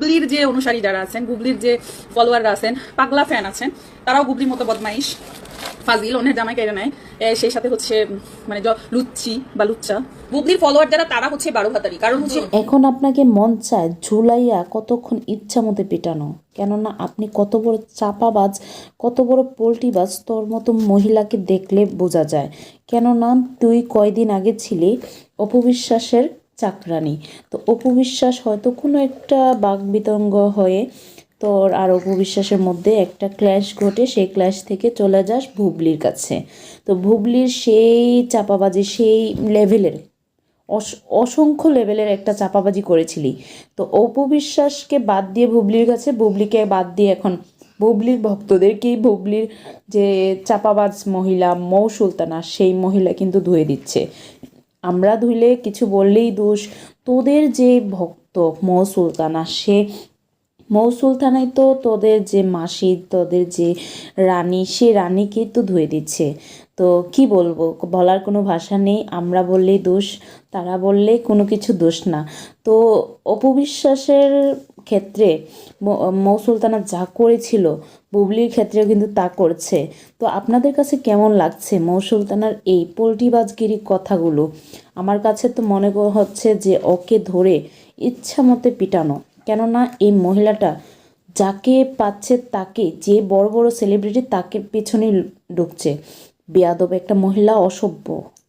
গুবলির যে অনুসারী যারা আছেন, গুবলির যে ফলোয়াররা আছেন, পাগলা ফ্যান আছেন, তারাও গুবলির মতো বদমাইশ ফাজিল অন্যের জামাই কেড়ে নেয়। সেই সাথে হচ্ছে মানে লুচ্ছি বা লুচ্চা গুবলির ফলোয়ার যারা, তারা হচ্ছে 12 ভাতারি। কারণ হচ্ছে এখন আপনাকে মন চায় ঝুলাইয়া কতক্ষণ ইচ্ছা মতো পেটানো, কেননা আপনি কত বড় চাপাবাজ, কত বড় পোল্ট্রিবাজ তোর মতো মহিলাকে দেখলে বোঝা যায়। কেননা তুই কয়দিন আগে ছিলি অপবিশ্বাসের চাকরানি। তো অপবিশ্বাস হয়তো কোনো একটা বাকবিতঙ্গ হয়ে তোর আর অপবিশ্বাসের মধ্যে একটা ক্ল্যাশ ঘটে, সেই ক্ল্যাশ থেকে চলে যাস ভুবলির কাছে। তো ভুবলির সেই চাপাবাজি সেই লেভেলের অসংখ্য লেভেলের একটা চাপাবাজি করেছিলি। তো অপবিশ্বাসকে বাদ দিয়ে বুবলির কাছে, বুবলিকে বাদ দিয়ে এখন বুবলির ভক্তদেরকেই বুবলির যে চাপাবাজ মহিলা মৌ সুলতানা, সেই মহিলা কিন্তু ধুয়ে দিচ্ছে। আমরা ধুইলে কিছু বললেই দোষ, তোদের যে ভক্ত মৌ সুলতানা, মৌ সুলতানাই তো তোদের যে মাসি, তোদের যে রানী, সে রানীকেই তো ধুয়ে দিচ্ছে। তো কি বলবো, বলার কোনো ভাষা নেই। আমরা বললেই দোষ, তারা বললে কোনো কিছু দোষ না। তো অপবিশ্বাসের ক্ষেত্রে মৌ সুলতানা যা করেছিল, বুবলির ক্ষেত্রেও কিন্তু তা করছে। তো আপনাদের কাছে কেমন লাগছে মৌ সুলতানার এই পোল্ট্রিবাজগিরি কথাগুলো? আমার কাছে তো মনে হচ্ছে যে ওকে ধরে ইচ্ছা মতে পিটানো। কেননা এই মহিলাটা যাকে পাচ্ছে তাকে, যে বড় বড় সেলিব্রিটি তাকে পেছনে ঢুকছে। বেয়াদব একটা মহিলা, অসভ্য।